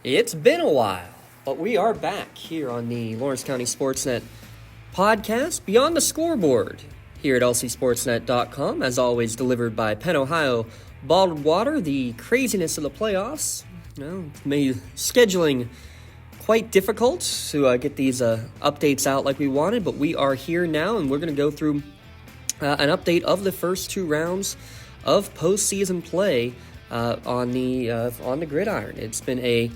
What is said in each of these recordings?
It's been a while, but we are back here on the Lawrence County SportsNet podcast, Beyond the Scoreboard, here at lcsportsnet.com, as always delivered by Penn Ohio Bottled Water. The craziness of the playoffs, made scheduling quite difficult to get these updates out like we wanted, but we are here now, and we're going to go through an update of the first two rounds of postseason play on the gridiron. It's been a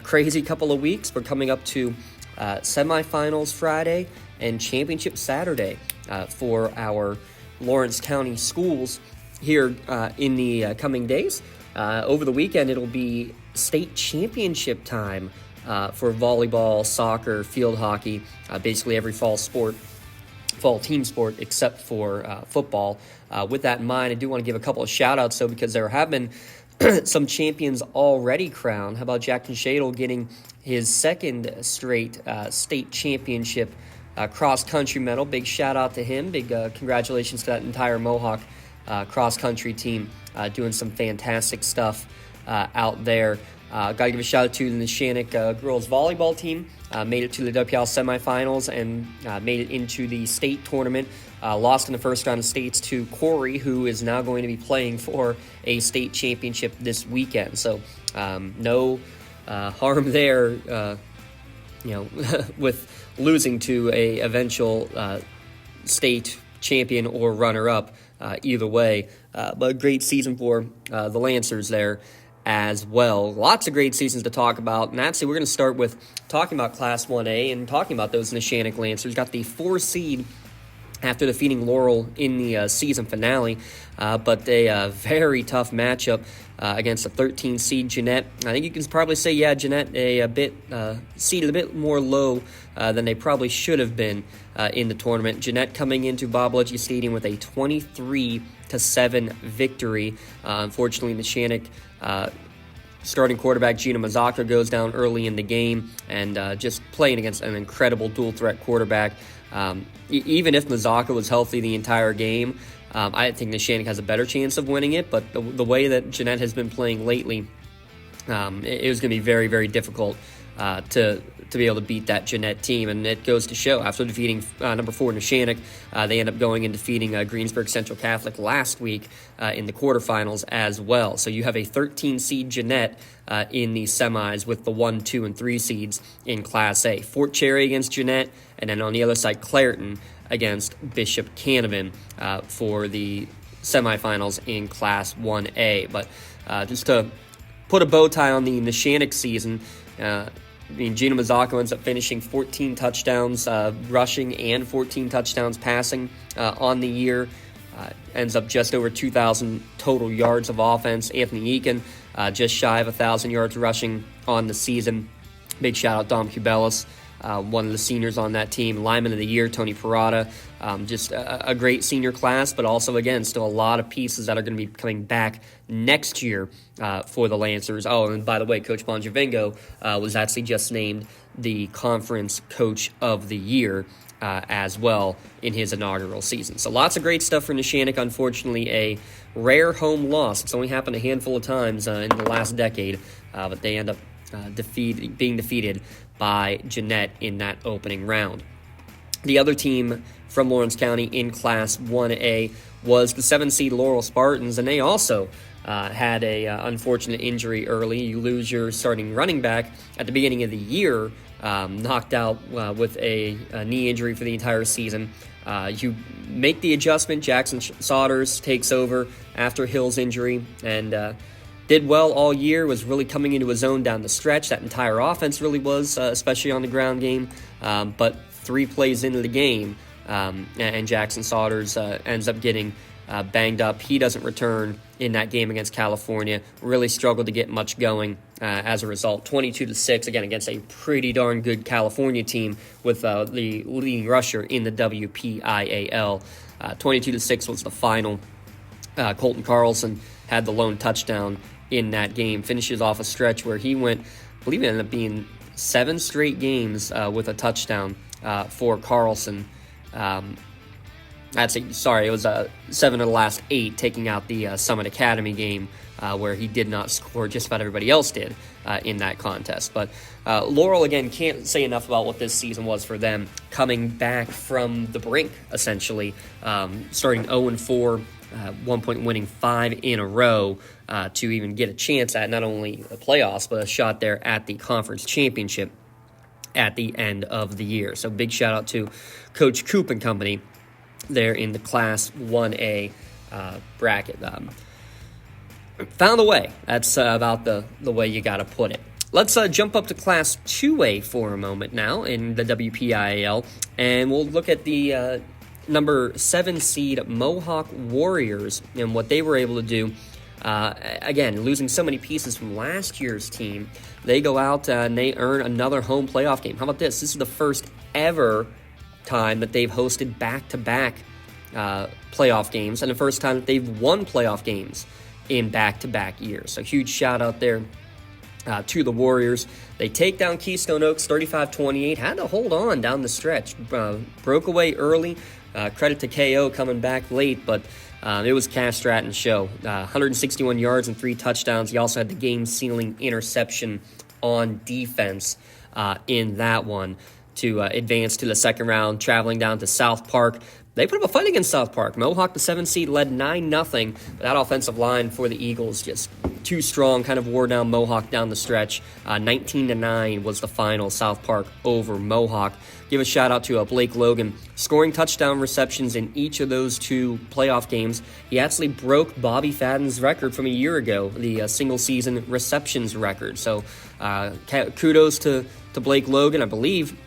crazy couple of weeks. We're coming up to semifinals Friday and championship Saturday for our Lawrence County schools here in the coming days. Over the weekend, it'll be state championship time for volleyball, soccer, field hockey, basically every fall team sport except for football. With that in mind, I do want to give a couple of shout-outs, though, because there have been some champions already crowned. How about Jackson Shadle getting his second straight state championship cross-country medal? Big shout-out to him. Big congratulations to that entire Mohawk cross-country team doing some fantastic stuff out there. Got to give a shout-out to the Neshannock girls volleyball team. Made it to the WPL semifinals and made it into the state tournament. Lost in the first round of states to Corey, who is now going to be playing for a state championship this weekend. So no harm there, with losing to a eventual state champion or runner-up either way. But a great season for the Lancers there as well. Lots of great seasons to talk about, and actually we're going to start with talking about Class 1A and talking about those Neshannock Lancers. Got the 4 seed after defeating Laurel in the season finale, but a very tough matchup against a 13 seed Jeanette. I think you can probably say, Jeanette seeded a bit more low than they probably should have been in the tournament. Jeanette coming into Bob Ledge Stadium with a 23-7 victory. Unfortunately, Neshannock starting quarterback Gina Mazzocca goes down early in the game, and just playing against an incredible dual-threat quarterback. Even if Mazzocca was healthy the entire game, I think Neshannock has a better chance of winning it, but the way that Jeanette has been playing lately, it was going to be very, very difficult to be able to beat that Jeanette team, and it goes to show. After defeating number 4 Neshannock, they end up going and defeating Greensburg Central Catholic last week in the quarterfinals as well. So you have a 13 seed Jeanette in the semis with the 1, 2, and 3 seeds in Class A. Fort Cherry against Jeanette, and then on the other side, Clairton against Bishop Canavan for the semifinals in Class 1A. But just to put a bow tie on the Neshannock season, Gina Mazzocca ends up finishing 14 touchdowns rushing and 14 touchdowns passing on the year. Ends up just over 2,000 total yards of offense. Anthony Eakin just shy of 1,000 yards rushing on the season. Big shout out Dom Cubelis, one of the seniors on that team. Lineman of the year, Tony Parada. Just a great senior class, but also, again, still a lot of pieces that are going to be coming back next year for the Lancers. Oh, and by the way, Coach Bonjavingo was actually just named the Conference Coach of the Year as well in his inaugural season. So lots of great stuff for Neshannock. Unfortunately, a rare home loss. It's only happened a handful of times in the last decade, but they end up being defeated by Jeanette in that opening round. The other team from Lawrence County in Class 1A was the 7-seed Laurel Spartans, and they also had a unfortunate injury early. You lose your starting running back at the beginning of the year, knocked out with a knee injury for the entire season. You make the adjustment. Jackson Saunders takes over after Hill's injury and did well all year, was really coming into his own down the stretch. That entire offense really was, especially on the ground game. But 3 plays into the game, and Jackson Saunders ends up getting banged up. He doesn't return in that game against California. Really struggled to get much going as a result. 22-6, again, against a pretty darn good California team with the leading rusher in the WPIAL. 22-6 was the final. Colton Carlson had the lone touchdown in that game. Finishes off a stretch where he went, I believe it ended up being 7 straight games with a touchdown for Carlson. It was 7 of the last 8, taking out the Summit Academy game where he did not score. Just about everybody else did in that contest. But Laurel, again, can't say enough about what this season was for them, coming back from the brink, essentially, starting 0-4, 1 point winning 5 in a row to even get a chance at not only the playoffs, but a shot there at the conference championship at the end of the year. So big shout out to Coach Coop and company there in the Class 1A bracket. Found a way. That's about the way you got to put it. Let's jump up to Class 2A for a moment now in the WPIAL, and we'll look at the number 7 seed Mohawk Warriors and what they were able to do. Again, losing so many pieces from last year's team, they go out and they earn another home playoff game. How about this? This is the first ever time that they've hosted back-to-back playoff games, and the first time that they've won playoff games in back-to-back years. So huge shout out there to the Warriors. They take down Keystone Oaks 35-28, had to hold on down the stretch, broke away early. Credit to KO coming back late, but it was Cass Stratton's show. 161 yards and 3 touchdowns. He also had the game-sealing interception on defense in that one to advance to the second round, traveling down to South Park. They put up a fight against South Park. Mohawk, the 7 seed, led 9-0. But that offensive line for the Eagles just too strong, kind of wore down Mohawk down the stretch. 19-9 was the final, South Park over Mohawk. Give a shout out to Blake Logan, scoring touchdown receptions in each of those 2 playoff games. He actually broke Bobby Fadden's record from a year ago, the single-season receptions record. So kudos to Blake Logan. I believe,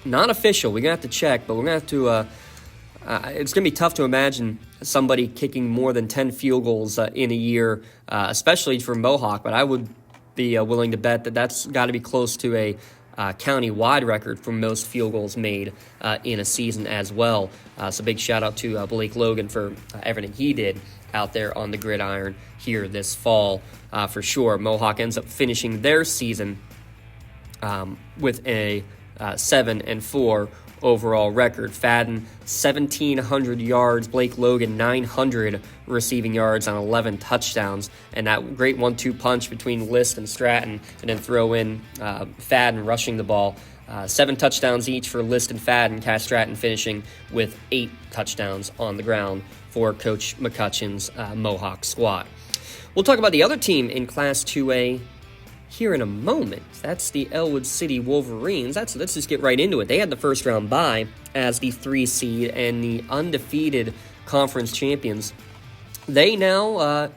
not official, we're going to have to check, but we're going to have to... it's going to be tough to imagine somebody kicking more than 10 field goals in a year, especially for Mohawk, but I would be willing to bet that that's got to be close to a county-wide record for most field goals made in a season as well. So big shout-out to Blake Logan for everything he did out there on the gridiron here this fall for sure. Mohawk ends up finishing their season with a 7-4 overall record. Fadden, 1,700 yards. Blake Logan, 900 receiving yards on 11 touchdowns. And that great 1-2 punch between List and Stratton, and then throw in Fadden rushing the ball. 7 touchdowns each for List and Fadden. Cass Stratton finishing with 8 touchdowns on the ground for Coach McCutcheon's Mohawk squad. We'll talk about the other team in Class 2A here in a moment. That's the Elwood City Wolverines. Let's just get right into it. They had the first round bye as the 3 seed and the undefeated conference champions. They now,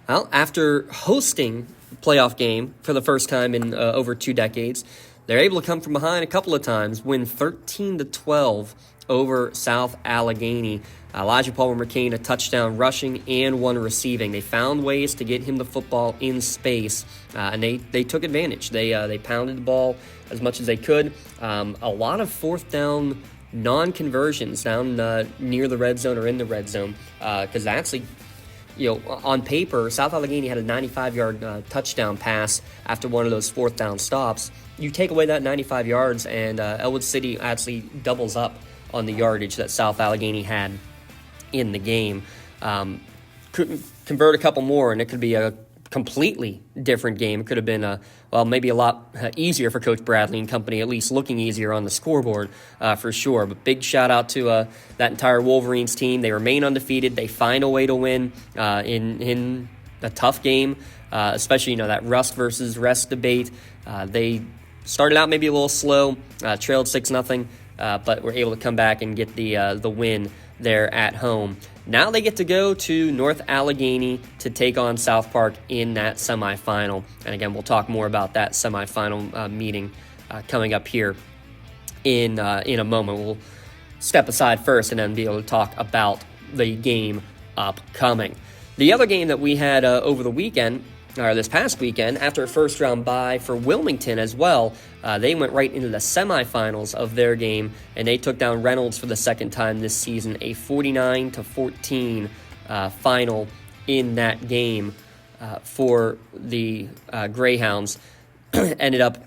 after hosting a playoff game for the first time in over 2 decades, they're able to come from behind a couple of times, win 13-12 over South Allegheny. Elijah Palmer McCain, a touchdown rushing and 1 receiving. They found ways to get him the football in space, and they took advantage. They pounded the ball as much as they could. A lot of fourth down non-conversions down near the red zone or in the red zone, because actually, on paper, South Allegheny had a 95-yard touchdown pass after one of those fourth down stops. You take away that 95 yards, and Elwood City actually doubles up on the yardage that South Allegheny had in the game. Could convert a couple more, and it could be a completely different game. It could have been maybe a lot easier for Coach Bradley and company, at least looking easier on the scoreboard for sure. But big shout out to that entire Wolverines team. They remain undefeated. They find a way to win in a tough game, especially that rust versus rest debate. They started out maybe a little slow, trailed 6-0, but were able to come back and get the win there at home. Now they get to go to North Allegheny to take on South Park in that semifinal. And again, we'll talk more about that semifinal meeting coming up here in a moment. We'll step aside first and then be able to talk about the game upcoming. The other game that we had over the weekend, or this past weekend, after a first-round bye for Wilmington as well, they went right into the semifinals of their game, and they took down Reynolds for the second time this season, a 49-14 final in that game for the Greyhounds. Ended up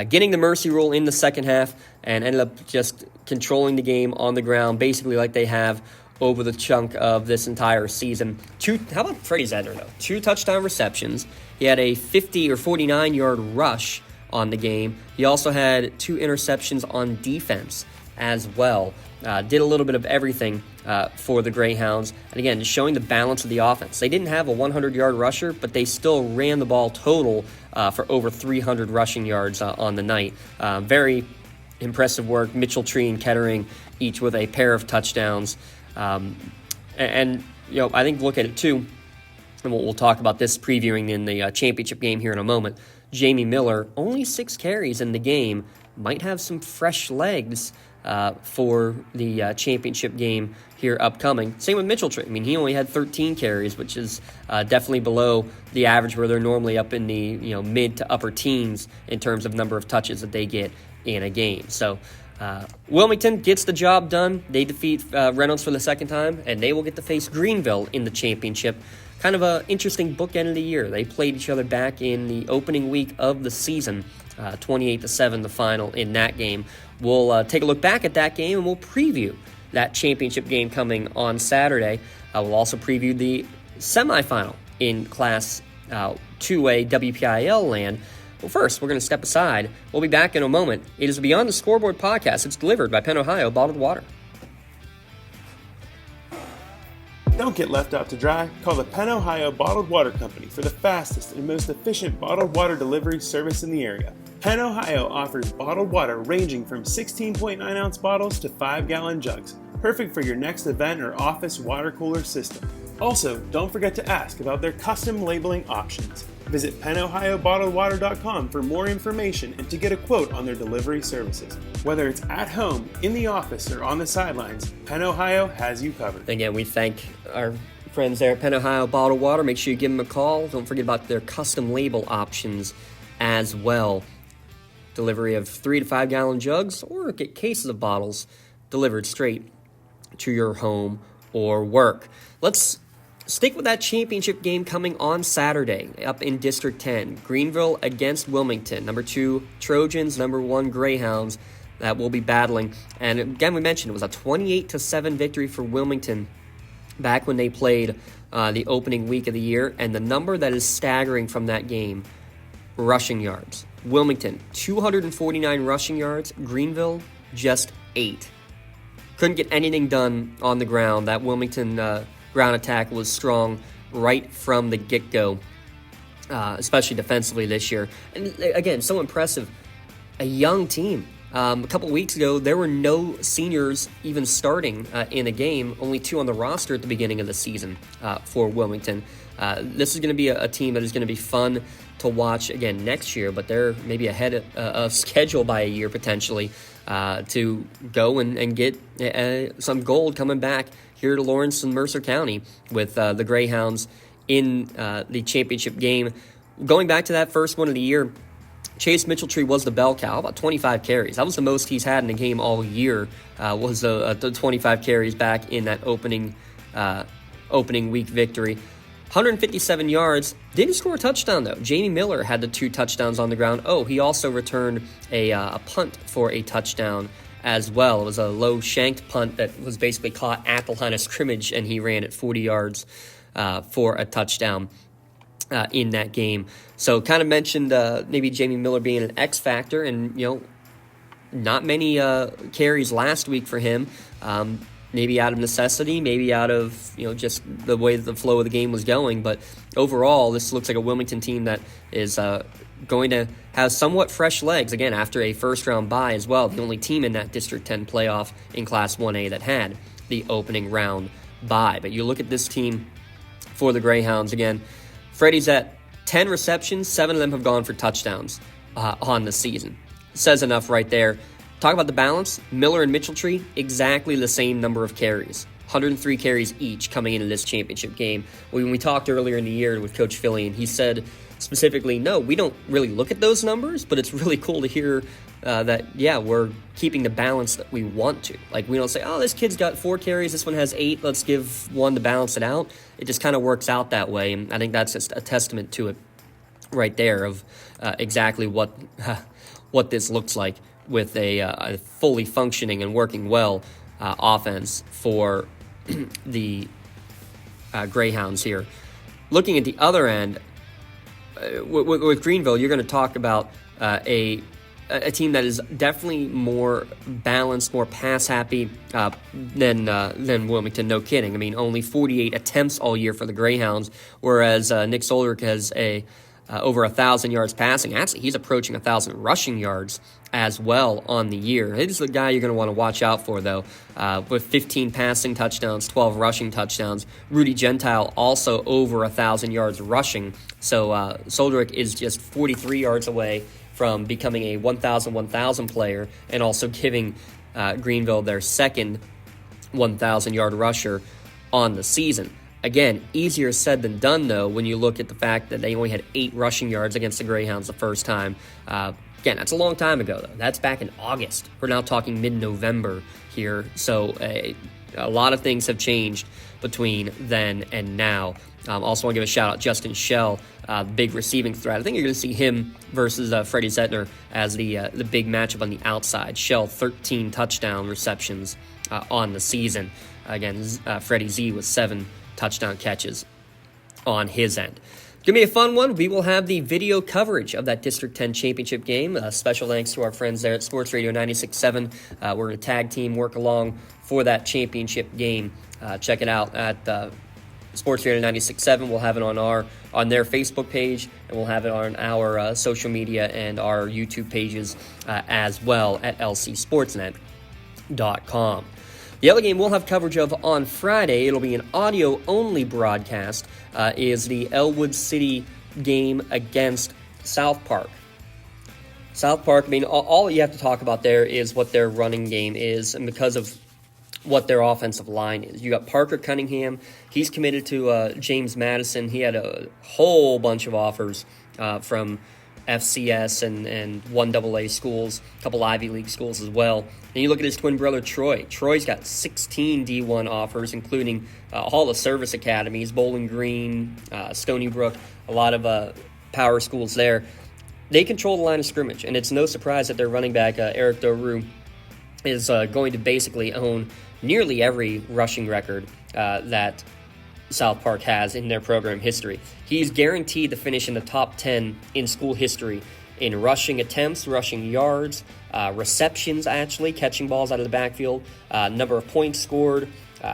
getting the mercy rule in the second half and ended up just controlling the game on the ground, basically like they have over the chunk of this entire season. How about Freddie Zedner, though? 2 touchdown receptions. He had a 50 or 49-yard rush on the game. He also had 2 interceptions on defense as well. Did a little bit of everything for the Greyhounds. And again, just showing the balance of the offense. They didn't have a 100-yard rusher, but they still ran the ball total for over 300 rushing yards on the night. Very impressive work. Mitchell, Tree, and Kettering each with a pair of touchdowns. And I think look at it too, and we'll talk about this previewing in the championship game here in a moment. Jamie Miller, only 6 carries in the game, might have some fresh legs for the championship game here upcoming. Same with Mitchell Tree. I mean, he only had 13 carries, which is definitely below the average where they're normally up in the mid to upper teens in terms of number of touches that they get in a game. So Wilmington gets the job done. They defeat Reynolds for the second time, and they will get to face Greenville in the championship. Kind of an interesting bookend of the year. They played each other back in the opening week of the season, 28-7 the final in that game. We'll take a look back at that game, and we'll preview that championship game coming on Saturday. We'll also preview the semifinal in Class 2A WPIL land. Well, first, we're going to step aside. We'll be back in a moment. It is Beyond the Scoreboard podcast. It's delivered by Penn Ohio Bottled Water. Don't get left out to dry. Call the Penn Ohio Bottled Water Company for the fastest and most efficient bottled water delivery service in the area. Penn Ohio offers bottled water ranging from 16.9-ounce bottles to 5-gallon jugs, perfect for your next event or office water cooler system. Also, don't forget to ask about their custom labeling options. Visit PennOhioBottledWater.com for more information and to get a quote on their delivery services. Whether it's at home, in the office, or on the sidelines, Penn Ohio has you covered. Again, we thank our friends there at Penn Ohio Bottled Water. Make sure you give them a call. Don't forget about their custom label options as well. Delivery of 3 to 5 gallon jugs or get cases of bottles delivered straight to your home or work. Let's stick with that championship game coming on Saturday up in District 10. Greenville against Wilmington. Number 2 Trojans, number 1 Greyhounds that will be battling. And again, we mentioned it was a 28-7 victory for Wilmington back when they played the opening week of the year. And the number that is staggering from that game, rushing yards. Wilmington, 249 rushing yards. Greenville, just 8. Couldn't get anything done on the ground. That Wilmington ground attack was strong right from the get-go, especially defensively this year. And again, so impressive. A young team. A couple weeks ago, there were no seniors even starting in a game, only 2 on the roster at the beginning of the season for Wilmington. This is going to be a team that is going to be fun to watch again next year, but they're maybe ahead of schedule by a year potentially to go and get some gold coming back here to Lawrence and Mercer County with the Greyhounds in the championship game. Going back to that first one of the year, Chase Mitchelltree was the bell cow, about 25 carries. That was the most he's had in a game all year, was the 25 carries back in that opening week victory. 157 yards, didn't score a touchdown though. Jamie Miller had the 2 touchdowns on the ground. Oh, he also returned a punt for a touchdown as well. It was a low shanked punt that was basically caught at the line of scrimmage, and he ran it 40 yards for a touchdown in that game. So kind of mentioned maybe Jamie Miller being an X factor, and not many carries last week for him. Maybe out of necessity, maybe out of just the way the flow of the game was going. But overall, this looks like a Wilmington team that is going to have somewhat fresh legs, again, after a first-round bye as well. The only team in that District 10 playoff in Class 1A that had the opening round bye. But you look at this team for the Greyhounds, again, Freddie's at 10 receptions, 7 of them have gone for touchdowns on the season. Says enough right there. Talk about the balance. Miller and Mitchelltree, exactly the same number of carries. 103 carries each coming into this championship game. When we talked earlier in the year with Coach Fillion, he said specifically, no, we don't really look at those numbers, but it's really cool to hear that, we're keeping the balance that we want to. Like, we don't say, oh, this kid's got 4 carries, this one has 8, let's give one to balance it out. It just kind of works out that way, and I think that's just a testament to it right there of exactly what this looks like with a fully functioning and working well offense for the Greyhounds here. Looking at the other end, with Greenville, you're going to talk about a team that is definitely more balanced, more pass-happy than Wilmington, no kidding. I mean, only 48 attempts all year for the Greyhounds, whereas Nick Solderick has over 1,000 yards passing. Actually, he's approaching 1,000 rushing yards as well on the year. He's the guy you're going to want to watch out for, though, with 15 passing touchdowns, 12 rushing touchdowns. Rudy Gentile also over 1,000 yards rushing. So Solderick is just 43 yards away from becoming a 1,000 player and also giving Greenville their second 1,000-yard rusher on the season. Again, easier said than done, though, when you look at the fact that they only had 8 rushing yards against the Greyhounds the first time. Again, that's a long time ago, though. That's back in August. We're now talking mid-November here, so a lot of things have changed between then and now. Also want to give a shout-out Justin Shell, big receiving threat. I think you're going to see him versus Freddie Zettner as the big matchup on the outside. Shell, 13 touchdown receptions on the season. Again, Freddie Z with 7 touchdown catches on his end. It's going to be a fun one. We will have the video coverage of that District 10 championship game. Special thanks to our friends there at Sports Radio 96.7. We're going to tag team work along for that championship game. Check it out at Sports Radio 96.7. We'll have it on their Facebook page, and we'll have it on our social media and our YouTube pages as well at lcsportsnet.com. The other game we'll have coverage of on Friday, it'll be an audio-only broadcast, is the Elwood City game against South Park. South Park, I mean, all you have to talk about there is what their running game is, and because of what their offensive line is. You got Parker Cunningham. He's committed to James Madison. He had a whole bunch of offers from FCS and 1AA schools, a couple Ivy League schools as well. And you look at his twin brother, Troy. Troy's got 16 D1 offers, including all the service academies, Bowling Green, Stony Brook, a lot of power schools there. They control the line of scrimmage, and it's no surprise that their running back, Eric Doru, is going to basically own nearly every rushing record that South Park has in their program history. He's guaranteed to finish in the top 10 in school history in rushing attempts, rushing yards, receptions, actually, catching balls out of the backfield, number of points scored,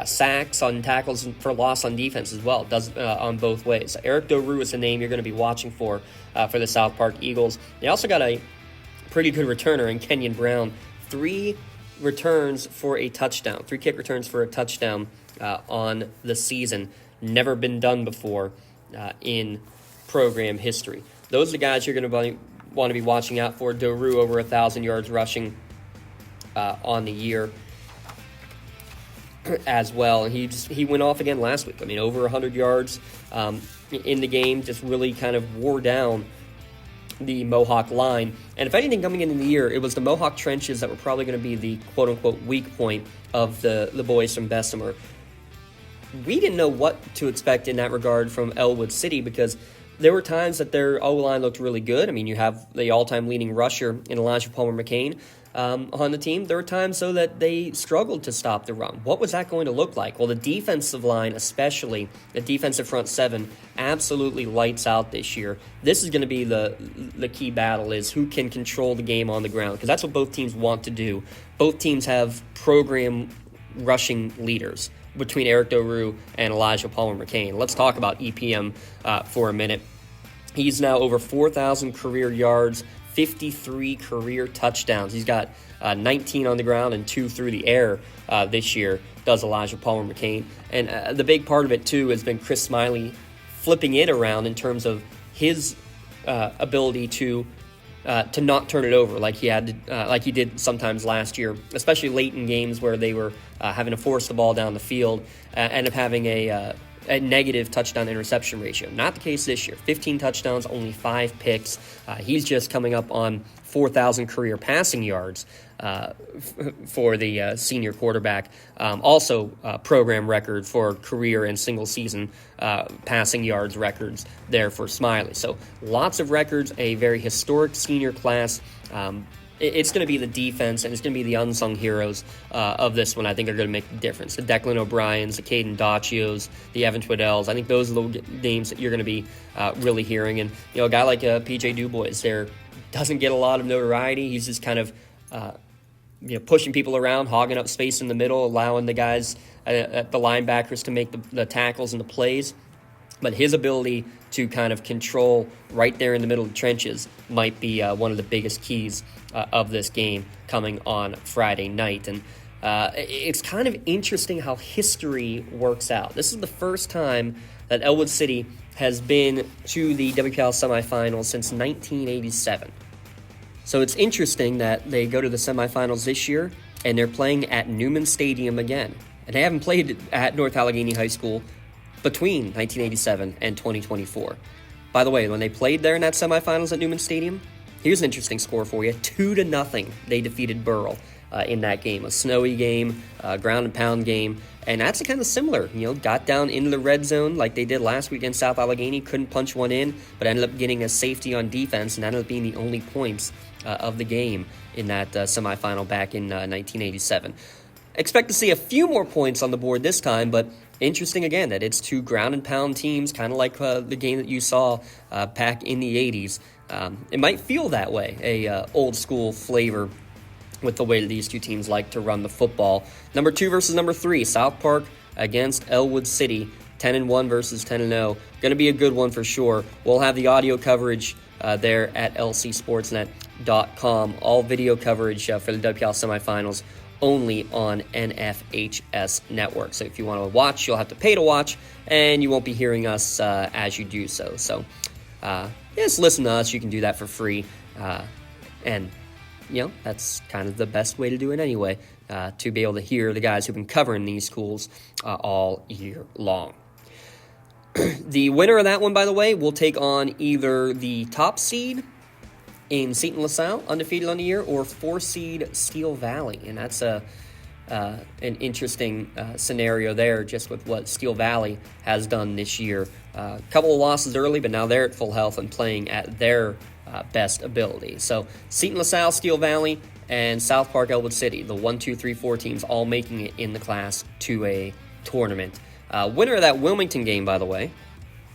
sacks on tackles for loss on defense as well. Does on both ways. Eric Doru is the name you're going to be watching for the South Park Eagles. They also got a pretty good returner in Kenyon Brown. 3 returns for a touchdown, 3 kick returns for a touchdown on the season. Never been done before in program history. Those are the guys you're going to want to be watching out for. Doru over 1,000 yards rushing on the year as well. And he went off again last week. I mean, over 100 yards in the game, just really kind of wore down the Mohawk line. And if anything, coming into the year, it was the Mohawk trenches that were probably going to be the quote-unquote weak point of the boys from Bessemer. We didn't know what to expect in that regard from Elwood City because there were times that their O-line looked really good. I mean, you have the all-time leading rusher in Elijah Palmer-McCain on the team. There were times, though, that they struggled to stop the run. What was that going to look like? Well, the defensive line, especially the defensive front 7, absolutely lights out this year. This is going to be the key battle, is who can control the game on the ground, because that's what both teams want to do. Both teams have program rushing leaders between Eric Doru and Elijah Palmer-McCain. Let's talk about EPM for a minute. He's now over 4,000 career yards, 53 career touchdowns. He's got 19 on the ground and 2 through the air this year, does Elijah Palmer-McCain. And the big part of it, too, has been Chris Smiley flipping it around in terms of his ability to not turn it over like he did sometimes last year, especially late in games where they were having to force the ball down the field, end up having a negative touchdown interception ratio. Not the case this year. 15 touchdowns, only 5 picks. He's just coming up on 4,000 career passing yards for the senior quarterback. Also, program record for career and single season passing yards records there for Smiley. So lots of records, a very historic senior class. it's going to be the defense, and it's going to be the unsung heroes of this one, I think, are going to make the difference. The Declan O'Briens, the Caden Daccios, the Evan Twiddles. I think those are the names that you're going to be really hearing. And, a guy like P.J. Dubois there doesn't get a lot of notoriety. He's just kind of pushing people around, hogging up space in the middle, allowing the guys, the linebackers, to make the tackles and the plays. But his ability to kind of control right there in the middle of the trenches might be one of the biggest keys of this game coming on Friday night. And it's kind of interesting how history works out. This is the first time that Elwood City has been to the WPL semifinals since 1987. So it's interesting that they go to the semifinals this year, and they're playing at Newman Stadium again. And they haven't played at North Allegheny High School between 1987 and 2024. By the way, when they played there in that semifinals at Newman Stadium, here's an interesting score for you. 2-0, they defeated Burrell in that game. A snowy game, ground and pound game, and that's kind of similar. Got down into the red zone like they did last week against South Allegheny, couldn't punch one in, but ended up getting a safety on defense, and ended up being the only points of the game in that semifinal back in 1987. Expect to see a few more points on the board this time, but interesting again that it's two ground and pound teams, kind of like the game that you saw back in the 80s. It might feel that way, a old school flavor with the way that these two teams like to run the football. Number 2 versus number 3, South Park against Elwood City, 10-1 versus 10-0. Going to be a good one for sure. We'll have the audio coverage there at lcsportsnet.com. All video coverage for the WPL semifinals only on NFHS Network. So if you want to watch, you'll have to pay to watch, and you won't be hearing us as you do so. So just listen to us. You can do that for free. And, that's kind of the best way to do it anyway, to be able to hear the guys who've been covering these schools all year long. The winner of that one, by the way, will take on either the top seed in Seton LaSalle, undefeated on the year, or 4-seed Steel Valley. And that's an interesting scenario there, just with what Steel Valley has done this year. A couple of losses early, but now they're at full health and playing at their best ability. So Seton LaSalle, Steel Valley, and South Park Elwood City, the 1, 2, 3, 4 teams, all making it in the Class 2A tournament. Winner of that Wilmington game, by the way,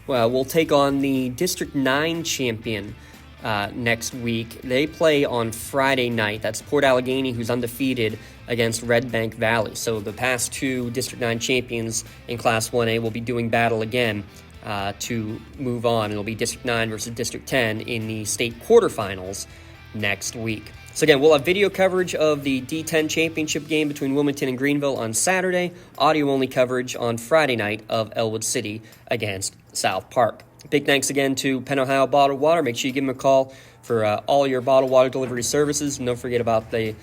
will take on the District 9 champion next week. They play on Friday night. That's Port Allegheny, who's undefeated, against Red Bank Valley. So the past 2 District 9 champions in Class 1A will be doing battle again to move on. It'll be District 9 versus District 10 in the state quarterfinals next week. So again, we'll have video coverage of the D10 championship game between Wilmington and Greenville on Saturday, audio-only coverage on Friday night of Elwood City against South Park. Big thanks again to Penn Ohio Bottled Water. Make sure you give them a call for all your bottled water delivery services. And don't forget about the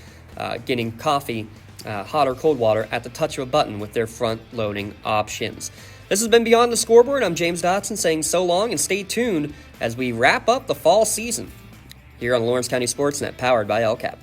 getting coffee, hot or cold water, at the touch of a button with their front-loading options. This has been Beyond the Scoreboard. I'm James Dotson saying so long, and stay tuned as we wrap up the fall season here on Lawrence County SportsNet, powered by LCAP.